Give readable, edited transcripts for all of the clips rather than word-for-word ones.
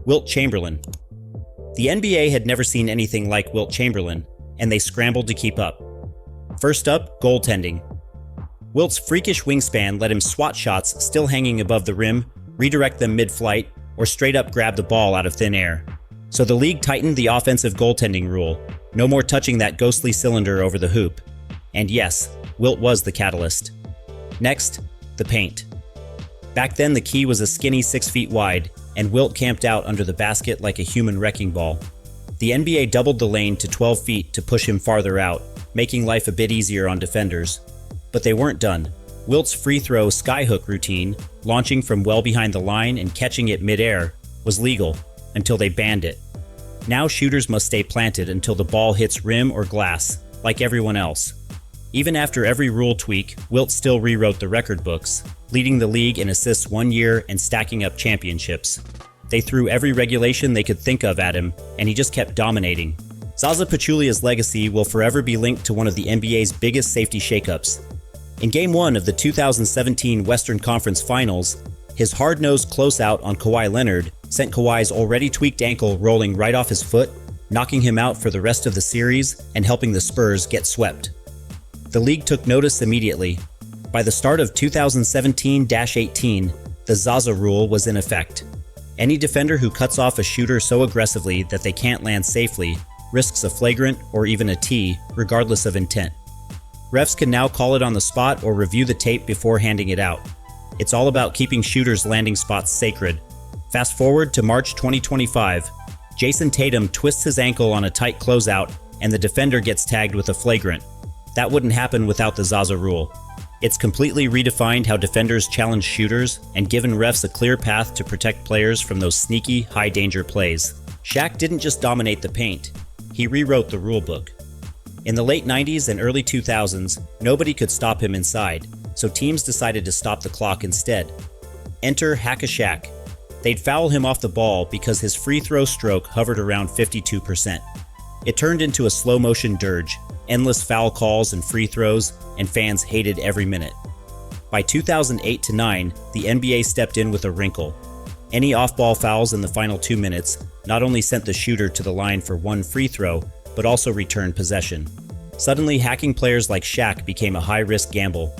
Wilt Chamberlain. The NBA had never seen anything like Wilt Chamberlain, and they scrambled to keep up. First up, goaltending. Wilt's freakish wingspan let him swat shots still hanging above the rim, redirect them mid-flight, or straight up grab the ball out of thin air. So the league tightened the offensive goaltending rule. No more touching that ghostly cylinder over the hoop. And yes, Wilt was the catalyst. Next, the paint. Back then the key was a skinny 6 feet wide, and Wilt camped out under the basket like a human wrecking ball. The NBA doubled the lane to 12 feet to push him farther out, making life a bit easier on defenders. But they weren't done. Wilt's free throw skyhook routine, launching from well behind the line and catching it mid-air, was legal until they banned it. Now shooters must stay planted until the ball hits rim or glass, like everyone else. Even after every rule tweak, Wilt still rewrote the record books, leading the league in assists one year and stacking up championships. They threw every regulation they could think of at him, and he just kept dominating. Zaza Pachulia's legacy will forever be linked to one of the NBA's biggest safety shakeups. In Game 1 of the 2017 Western Conference Finals, his hard-nosed closeout on Kawhi Leonard sent Kawhi's already tweaked ankle rolling right off his foot, knocking him out for the rest of the series and helping the Spurs get swept. The league took notice immediately. By the start of 2017-18, the Zaza rule was in effect. Any defender who cuts off a shooter so aggressively that they can't land safely risks a flagrant or even a T, regardless of intent. Refs can now call it on the spot or review the tape before handing it out. It's all about keeping shooters' landing spots sacred. Fast forward to March 2025. Jason Tatum twists his ankle on a tight closeout, and the defender gets tagged with a flagrant. That wouldn't happen without the Zaza rule. It's completely redefined how defenders challenge shooters and given refs a clear path to protect players from those sneaky, high-danger plays. Shaq didn't just dominate the paint. He rewrote the rulebook. In the late 90s and early 2000s, nobody could stop him inside, so teams decided to stop the clock instead. Enter Hack-a-Shaq. They'd foul him off the ball because his free throw stroke hovered around 52%. It turned into a slow-motion dirge, endless foul calls and free throws, and fans hated every minute. By 2008-9, the NBA stepped in with a wrinkle. Any off-ball fouls in the final 2 minutes not only sent the shooter to the line for one free throw, but also returned possession. Suddenly, hacking players like Shaq became a high-risk gamble.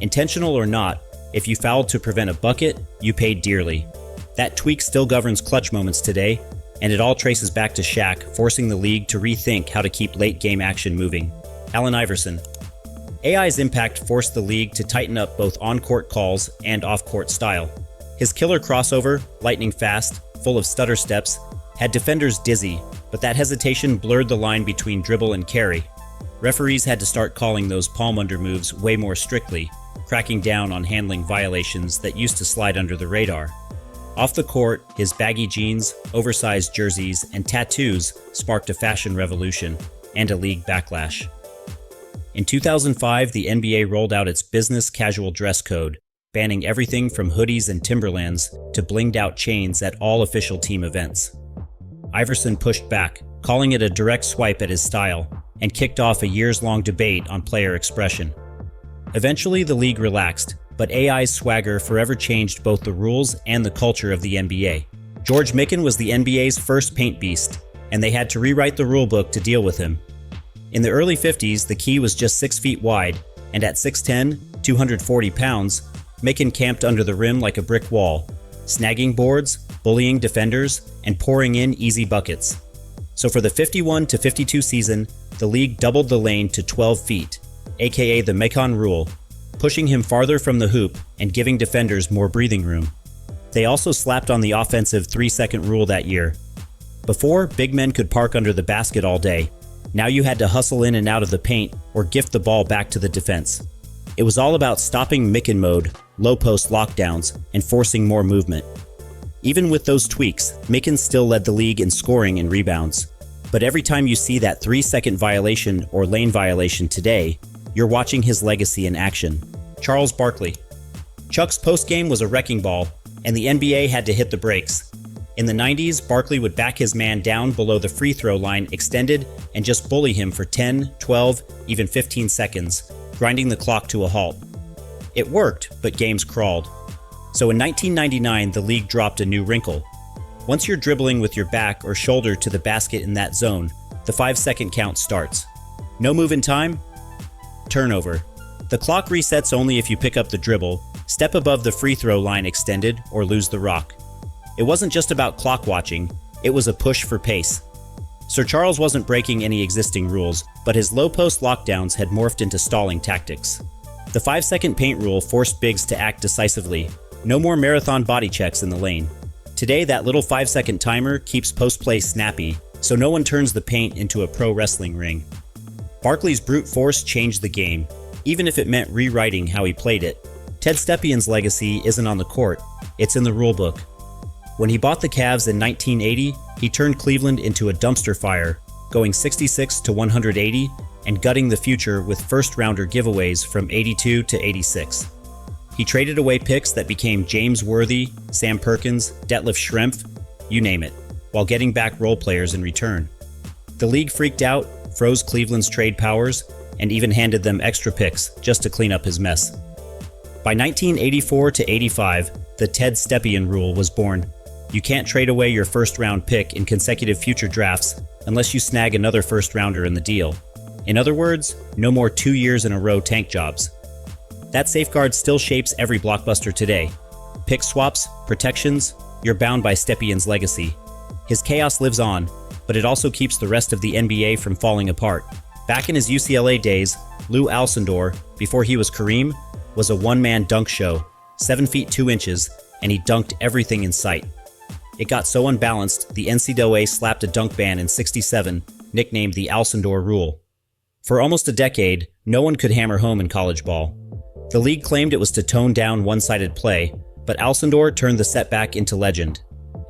Intentional or not, if you fouled to prevent a bucket, you paid dearly. That tweak still governs clutch moments today, and it all traces back to Shaq, forcing the league to rethink how to keep late-game action moving. Allen Iverson. AI's impact forced the league to tighten up both on-court calls and off-court style. His killer crossover, lightning fast, full of stutter steps, had defenders dizzy, but that hesitation blurred the line between dribble and carry. Referees had to start calling those palm-under moves way more strictly, cracking down on handling violations that used to slide under the radar. Off the court, his baggy jeans, oversized jerseys, and tattoos sparked a fashion revolution and a league backlash. In 2005, the NBA rolled out its business casual dress code, banning everything from hoodies and Timberlands to blinged-out chains at all official team events. Iverson pushed back, calling it a direct swipe at his style, and kicked off a years-long debate on player expression. Eventually, the league relaxed, but AI's swagger forever changed both the rules and the culture of the NBA. George Mikan was the NBA's first paint beast, and they had to rewrite the rulebook to deal with him. In the early 50s, the key was just 6 feet wide, and at 6'10", 240 pounds, Mikan camped under the rim like a brick wall, snagging boards, bullying defenders, and pouring in easy buckets. So for the 51-52 season, the league doubled the lane to 12 feet, aka the Mikan rule, pushing him farther from the hoop and giving defenders more breathing room. They also slapped on the offensive 3-second rule that year. Before, big men could park under the basket all day. Now you had to hustle in and out of the paint or gift the ball back to the defense. It was all about stopping Mikan mode, low post lockdowns, and forcing more movement. Even with those tweaks, Mikan still led the league in scoring and rebounds. But every time you see that 3-second violation or lane violation today, you're watching his legacy in action. Charles Barkley. Chuck's postgame was a wrecking ball, and the NBA had to hit the brakes. In the 90s, Barkley would back his man down below the free throw line extended and just bully him for 10, 12, even 15 seconds, grinding the clock to a halt. It worked, but games crawled. So in 1999, the league dropped a new wrinkle. Once you're dribbling with your back or shoulder to the basket in that zone, the 5-second count starts. No move in time? Turnover. The clock resets only if you pick up the dribble, step above the free throw line extended, or lose the rock. It wasn't just about clock watching, it was a push for pace. Sir Charles wasn't breaking any existing rules, but his low-post lockdowns had morphed into stalling tactics. The 5-second paint rule forced bigs to act decisively. No more marathon body checks in the lane. Today, that little 5-second timer keeps post-play snappy, so no one turns the paint into a pro wrestling ring. Barkley's brute force changed the game, even if it meant rewriting how he played it. Ted Stepien's legacy isn't on the court, it's in the rulebook. When he bought the Cavs in 1980, he turned Cleveland into a dumpster fire, going 66-180 and gutting the future with first-rounder giveaways from 82 to 86. He traded away picks that became James Worthy, Sam Perkins, Detlef Schrempf, you name it, while getting back role players in return. The league freaked out, froze Cleveland's trade powers, and even handed them extra picks just to clean up his mess. By 1984 to 85, the Ted Stepien rule was born. You can't trade away your first-round pick in consecutive future drafts unless you snag another first-rounder in the deal. In other words, no more 2 years in a row tank jobs. That safeguard still shapes every blockbuster today. Pick swaps, protections, you're bound by Stepien's legacy. His chaos lives on, but it also keeps the rest of the NBA from falling apart. Back in his UCLA days, Lou Alcindor, before he was Kareem, was a one-man dunk show, 7 feet 2 inches, and he dunked everything in sight. It got so unbalanced, the NCAA slapped a dunk ban in '67, nicknamed the Alcindor Rule. For almost a decade, no one could hammer home in college ball. The league claimed it was to tone down one-sided play, but Alcindor turned the setback into legend.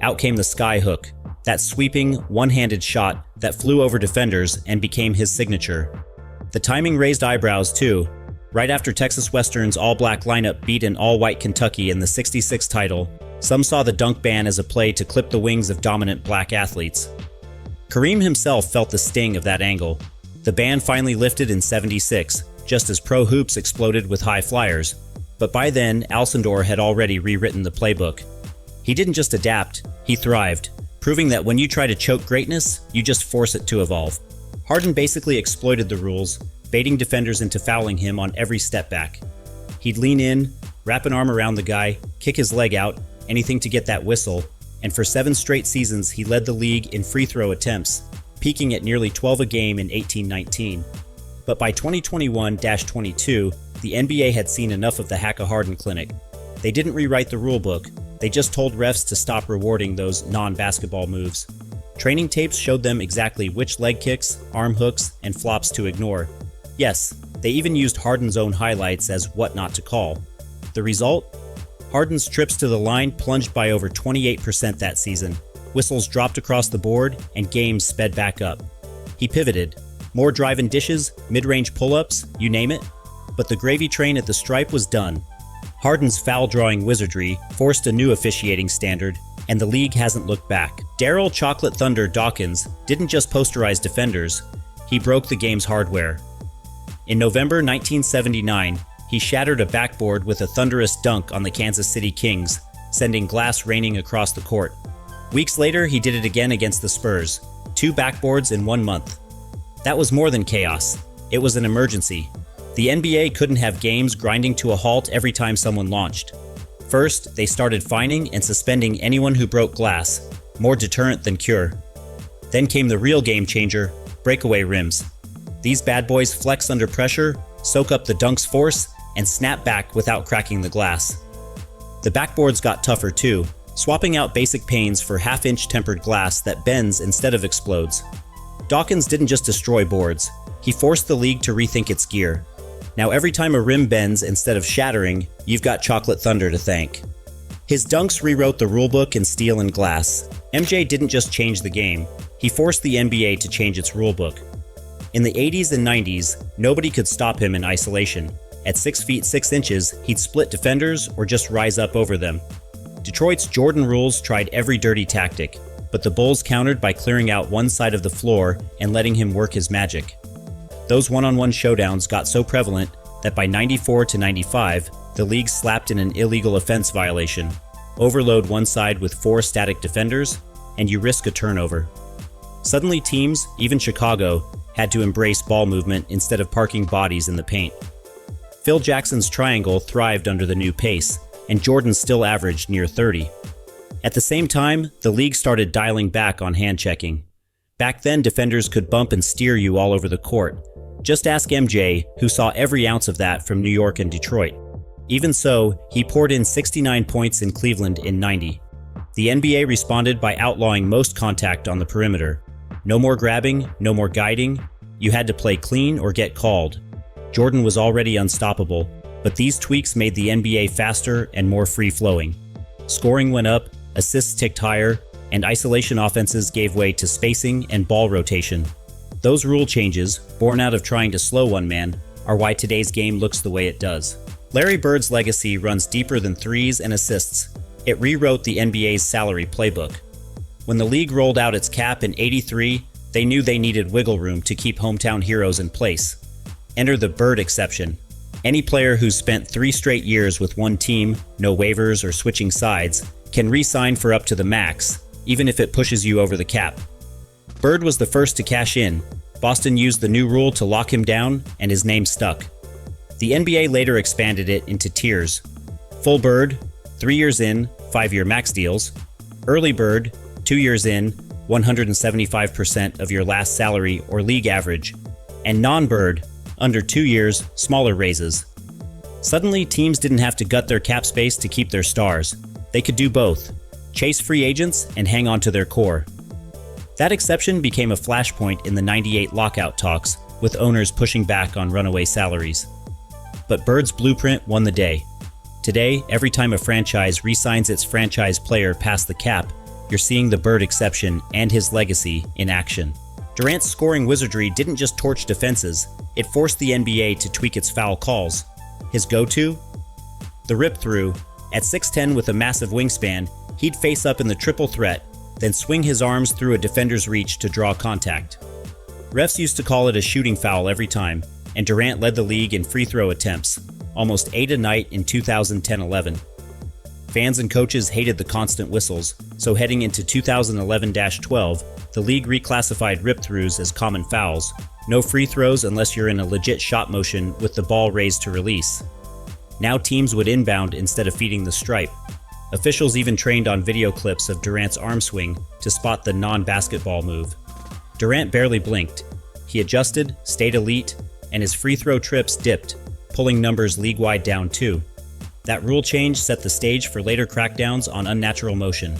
Out came the sky hook, that sweeping, one-handed shot that flew over defenders and became his signature. The timing raised eyebrows too. Right after Texas Western's all-black lineup beat an all-white Kentucky in the '66 title, some saw the dunk ban as a play to clip the wings of dominant black athletes. Kareem himself felt the sting of that angle. The ban finally lifted in '76, just as pro hoops exploded with high flyers, but by then Alcindor had already rewritten the playbook. He didn't just adapt, he thrived, proving that when you try to choke greatness, you just force it to evolve. Harden basically exploited the rules, baiting defenders into fouling him on every step back. He'd lean in, wrap an arm around the guy, kick his leg out, anything to get that whistle, and for 7 straight seasons he led the league in free throw attempts, peaking at nearly 12 a game in 18-19. But by 2021-22, the NBA had seen enough of the Hack-a-Harden clinic. They didn't rewrite the rulebook, they just told refs to stop rewarding those non-basketball moves. Training tapes showed them exactly which leg kicks, arm hooks, and flops to ignore. Yes, they even used Harden's own highlights as what not to call. The result? Harden's trips to the line plunged by over 28% that season. Whistles dropped across the board, and games sped back up. He pivoted. More drive-in dishes, mid-range pull-ups, you name it. But the gravy train at the stripe was done. Harden's foul-drawing wizardry forced a new officiating standard, and the league hasn't looked back. Daryl Chocolate Thunder Dawkins didn't just posterize defenders, he broke the game's hardware. In November 1979, he shattered a backboard with a thunderous dunk on the Kansas City Kings, sending glass raining across the court. Weeks later, he did it again against the Spurs, 2 backboards in 1 month. That was more than chaos. It was an emergency. The NBA couldn't have games grinding to a halt every time someone launched. First, they started fining and suspending anyone who broke glass, more deterrent than cure. Then came the real game changer, breakaway rims. These bad boys flex under pressure, soak up the dunk's force, and snap back without cracking the glass. The backboards got tougher too, swapping out basic panes for half-inch tempered glass that bends instead of explodes. Dawkins didn't just destroy boards, he forced the league to rethink its gear. Now every time a rim bends instead of shattering, you've got Chocolate Thunder to thank. His dunks rewrote the rulebook in steel and glass. MJ didn't just change the game, he forced the NBA to change its rulebook. In the 80s and 90s, nobody could stop him in isolation. At 6 feet 6 inches, he'd split defenders or just rise up over them. Detroit's Jordan rules tried every dirty tactic, but the Bulls countered by clearing out one side of the floor and letting him work his magic. Those one-on-one showdowns got so prevalent that by 94 to 95, the league slapped in an illegal offense violation. overload one side with 4 static defenders, and you risk a turnover. Suddenly teams, even Chicago, had to embrace ball movement instead of parking bodies in the paint. Phil Jackson's triangle thrived under the new pace, and Jordan still averaged near 30. At the same time, the league started dialing back on hand checking. Back then, defenders could bump and steer you all over the court. Just ask MJ, who saw every ounce of that from New York and Detroit. Even so, he poured in 69 points in Cleveland in 90. The NBA responded by outlawing most contact on the perimeter. No more grabbing, no more guiding. You had to play clean or get called. Jordan was already unstoppable, but these tweaks made the NBA faster and more free-flowing. Scoring went up, assists ticked higher, and isolation offenses gave way to spacing and ball rotation. Those rule changes, born out of trying to slow one man, are why today's game looks the way it does. Larry Bird's legacy runs deeper than threes and assists. It rewrote the NBA's salary playbook. When the league rolled out its cap in '83, they knew they needed wiggle room to keep hometown heroes in place. Enter the Bird exception. Any player who's spent 3 straight years with one team, no waivers or switching sides, can re-sign for up to the max, even if it pushes you over the cap. Bird was the first to cash in. Boston used the new rule to lock him down, and his name stuck. The NBA later expanded it into tiers. Full Bird, 3 years in, 5-year max deals. Early Bird, 2 years in, 175% of your last salary or league average. And non-Bird, under 2 years, smaller raises. Suddenly, teams didn't have to gut their cap space to keep their stars. They could do both, chase free agents and hang on to their core. That exception became a flashpoint in the '98 lockout talks, with owners pushing back on runaway salaries. But Bird's blueprint won the day. Today, every time a franchise re-signs its franchise player past the cap, you're seeing the Bird exception and his legacy in action. Durant's scoring wizardry didn't just torch defenses, it forced the NBA to tweak its foul calls. His go-to? The rip-through. At 6'10" with a massive wingspan, he'd face up in the triple threat, then swing his arms through a defender's reach to draw contact. Refs used to call it a shooting foul every time, and Durant led the league in free throw attempts, almost 8 a night in 2010-11. Fans and coaches hated the constant whistles, so heading into 2011-12, the league reclassified rip-throughs as common fouls. No free throws unless you're in a legit shot motion with the ball raised to release. Now teams would inbound instead of feeding the stripe. Officials even trained on video clips of Durant's arm swing to spot the non-basketball move. Durant barely blinked. He adjusted, stayed elite, and his free throw trips dipped, pulling numbers league-wide down too. That rule change set the stage for later crackdowns on unnatural motion.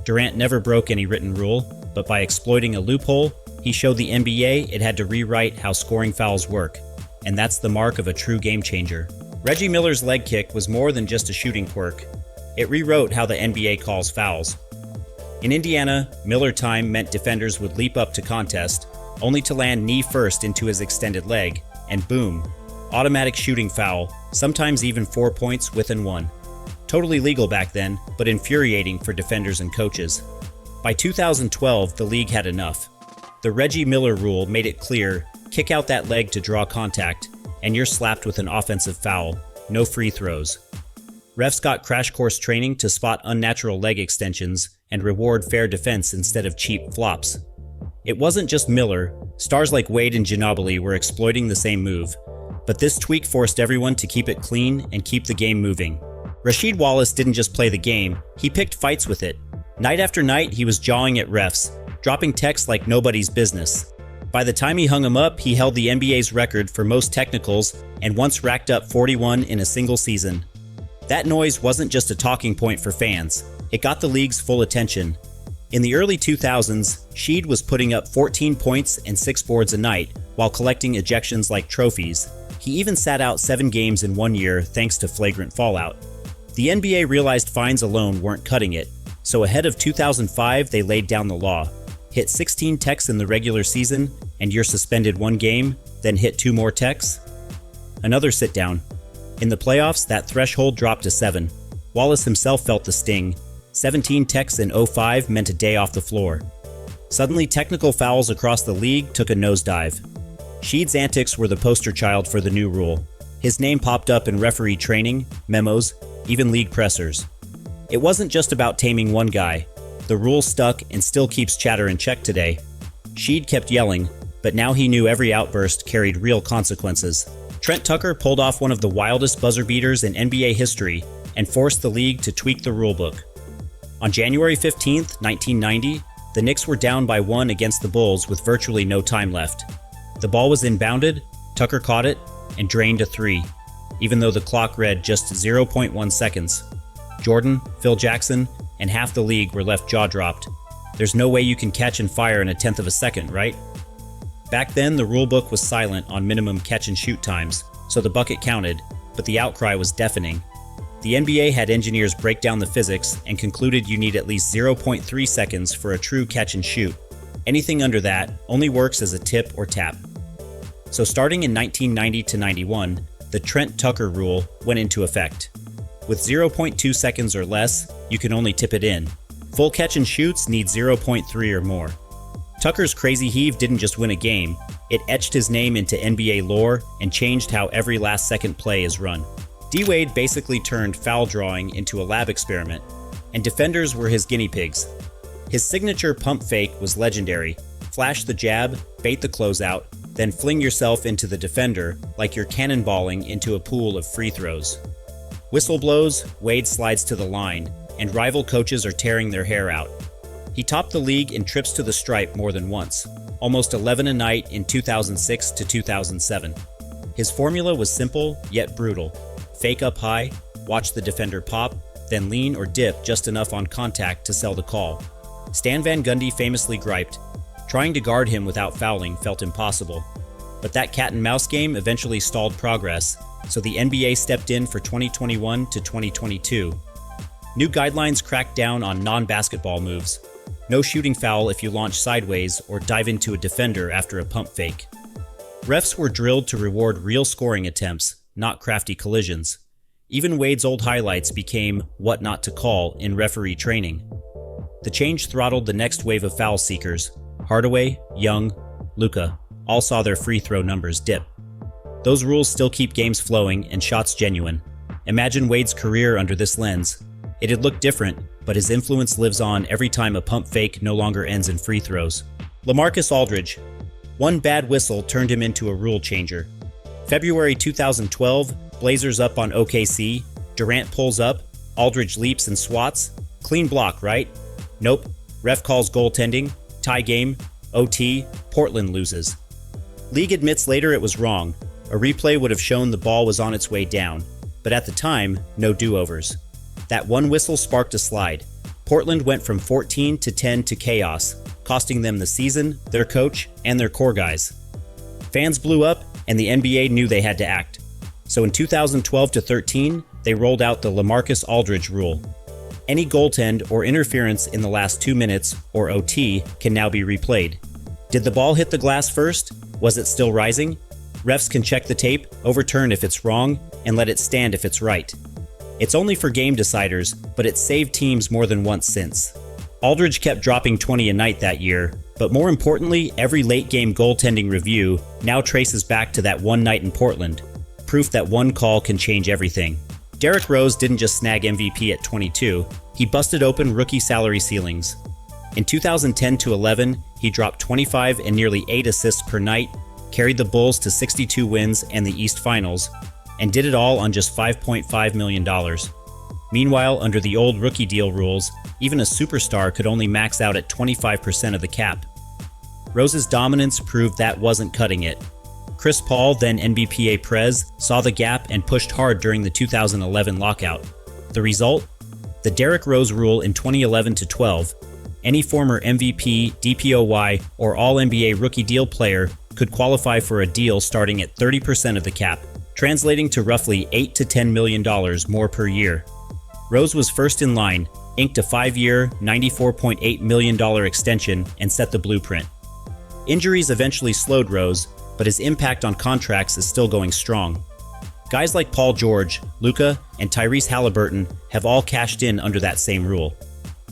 Durant never broke any written rule, but by exploiting a loophole, he showed the NBA it had to rewrite how scoring fouls work, and that's the mark of a true game changer. Reggie Miller's leg kick was more than just a shooting quirk. It rewrote how the NBA calls fouls. In Indiana, Miller time meant defenders would leap up to contest, only to land knee first into his extended leg, and boom, automatic shooting foul, sometimes even 4 points within one. Totally legal back then, but infuriating for defenders and coaches. By 2012, the league had enough. The Reggie Miller rule made it clear, kick out that leg to draw contact, and you're slapped with an offensive foul, no free throws. Refs got crash course training to spot unnatural leg extensions and reward fair defense instead of cheap flops. It wasn't just Miller, stars like Wade and Ginobili were exploiting the same move, but this tweak forced everyone to keep it clean and keep the game moving. Rasheed Wallace didn't just play the game, he picked fights with it. Night after night, he was jawing at refs, dropping texts like nobody's business. By the time he hung him up, he held the NBA's record for most technicals and once racked up 41 in a single season. That noise wasn't just a talking point for fans, it got the league's full attention. In the early 2000s, Sheed was putting up 14 points and 6 boards a night while collecting ejections like trophies. He even sat out 7 games in 1 year thanks to flagrant fallout. The NBA realized fines alone weren't cutting it, so ahead of 2005 they laid down the law. Hit 16 techs in the regular season and you're suspended 1 game, then hit 2 more techs? Another sit down. In the playoffs, that threshold dropped to 7. Wallace himself felt the sting. 17 techs in 05 meant a day off the floor. Suddenly, technical fouls across the league took a nosedive. Sheed's antics were the poster child for the new rule. His name popped up in referee training, memos, even league pressers. It wasn't just about taming one guy. The rule stuck and still keeps chatter in check today. Sheed kept yelling, but now he knew every outburst carried real consequences. Trent Tucker pulled off one of the wildest buzzer beaters in NBA history and forced the league to tweak the rulebook. On January 15, 1990, the Knicks were down by 1 against the Bulls with virtually no time left. The ball was inbounded, Tucker caught it, and drained a 3, even though the clock read just 0.1 seconds. Jordan, Phil Jackson, and half the league were left jaw-dropped. There's no way you can catch and fire in a tenth of a second, right? Back then, the rulebook was silent on minimum catch-and-shoot times, so the bucket counted, but the outcry was deafening. The NBA had engineers break down the physics and concluded you need at least 0.3 seconds for a true catch-and-shoot. Anything under that only works as a tip or tap. So starting in 1990 to 91, the Trent Tucker rule went into effect. With 0.2 seconds or less, you can only tip it in. Full catch-and-shoots need 0.3 or more. Tucker's crazy heave didn't just win a game, it etched his name into NBA lore and changed how every last-second play is run. D-Wade basically turned foul drawing into a lab experiment, and defenders were his guinea pigs. His signature pump fake was legendary. Flash the jab, bait the closeout, then fling yourself into the defender like you're cannonballing into a pool of free throws. Whistle blows, Wade slides to the line, and rival coaches are tearing their hair out. He topped the league in trips to the stripe more than once, almost 11 a night in 2006 to 2007. His formula was simple, yet brutal. Fake up high, watch the defender pop, then lean or dip just enough on contact to sell the call. Stan Van Gundy famously griped, trying to guard him without fouling felt impossible. But that cat and mouse game eventually stalled progress, so the NBA stepped in for 2021 to 2022. New guidelines cracked down on non-basketball moves. No shooting foul if you launch sideways or dive into a defender after a pump fake. Refs were drilled to reward real scoring attempts, not crafty collisions. Even Wade's old highlights became what not to call in referee training. The change throttled the next wave of foul seekers. Hardaway, Young, Luka all saw their free throw numbers dip. Those rules still keep games flowing and shots genuine. Imagine Wade's career under this lens. It'd look different, but his influence lives on every time a pump fake no longer ends in free throws. LaMarcus Aldridge. One bad whistle turned him into a rule changer. February 2012, Blazers up on OKC, Durant pulls up, Aldridge leaps and swats. Clean block, right? Nope. Ref calls goaltending, tie game, OT, Portland loses. League admits later it was wrong. A replay would have shown the ball was on its way down, but at the time, no do-overs. That one whistle sparked a slide. Portland went from 14 to 10 to chaos, costing them the season, their coach, and their core guys. Fans blew up, and the NBA knew they had to act. So in 2012 to 13, they rolled out the LaMarcus Aldridge rule. Any goaltend or interference in the last 2 minutes, or OT, can now be replayed. Did the ball hit the glass first? Was it still rising? Refs can check the tape, overturn if it's wrong, and let it stand if it's right. It's only for game deciders, but it's saved teams more than once since. Aldridge kept dropping 20 a night that year, but more importantly, every late-game goaltending review now traces back to that one night in Portland, proof that one call can change everything. Derrick Rose didn't just snag MVP at 22, he busted open rookie salary ceilings. In 2010 to 11, he dropped 25 and nearly 8 assists per night, carried the Bulls to 62 wins and the East Finals, and did it all on just $5.5 million. Meanwhile, under the old rookie deal rules, even a superstar could only max out at 25% of the cap. Rose's dominance proved that wasn't cutting it. Chris Paul, then NBPA Prez, saw the gap and pushed hard during the 2011 lockout. The result? The Derrick Rose rule in 2011 to 12. Any former MVP, DPOY, or All-NBA rookie deal player could qualify for a deal starting at 30% of the cap, translating to roughly $8 to $10 million more per year. Rose was first in line, inked a 5-year, $94.8 million extension, and set the blueprint. Injuries eventually slowed Rose, but his impact on contracts is still going strong. Guys like Paul George, Luka, and Tyrese Halliburton have all cashed in under that same rule.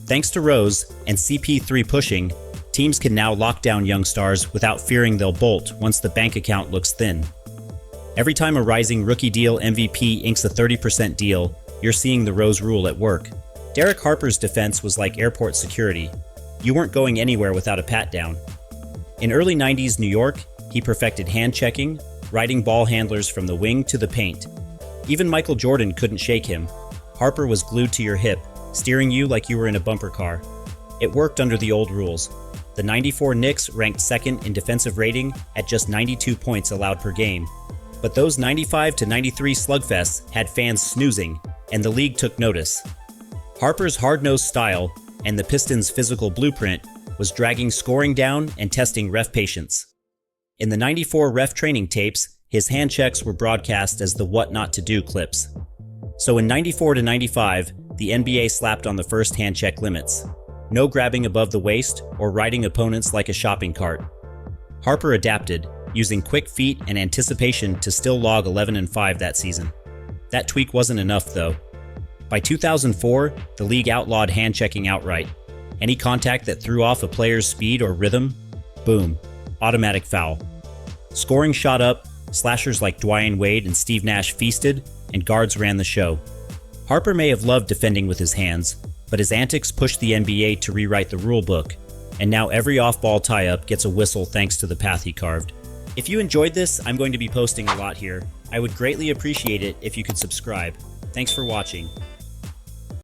Thanks to Rose and CP3 pushing, teams can now lock down young stars without fearing they'll bolt once the bank account looks thin. Every time a rising rookie deal MVP inks a 30% deal, you're seeing the Rose rule at work. Derek Harper's defense was like airport security. You weren't going anywhere without a pat down. In early 90s New York, he perfected hand checking, riding ball handlers from the wing to the paint. Even Michael Jordan couldn't shake him. Harper was glued to your hip, steering you like you were in a bumper car. It worked under the old rules. The '94 Knicks ranked second in defensive rating at just 92 points allowed per game. But those 95 to 93 slugfests had fans snoozing, and the league took notice. Harper's hard-nosed style and the Pistons' physical blueprint was dragging scoring down and testing ref patience. In the '94 ref training tapes, his hand checks were broadcast as the what not to do clips. So in '94 to '95, the NBA slapped on the first hand check limits. No grabbing above the waist or riding opponents like a shopping cart. Harper adapted, using quick feet and anticipation to still log 11-5 that season. That tweak wasn't enough though. By 2004, the league outlawed hand checking outright. Any contact that threw off a player's speed or rhythm, boom, automatic foul. Scoring shot up, slashers like Dwayne Wade and Steve Nash feasted, and guards ran the show. Harper may have loved defending with his hands, but his antics pushed the NBA to rewrite the rulebook, and now every off-ball tie-up gets a whistle thanks to the path he carved. If you enjoyed this, I'm going to be posting a lot here. I would greatly appreciate it if you could subscribe. Thanks for watching.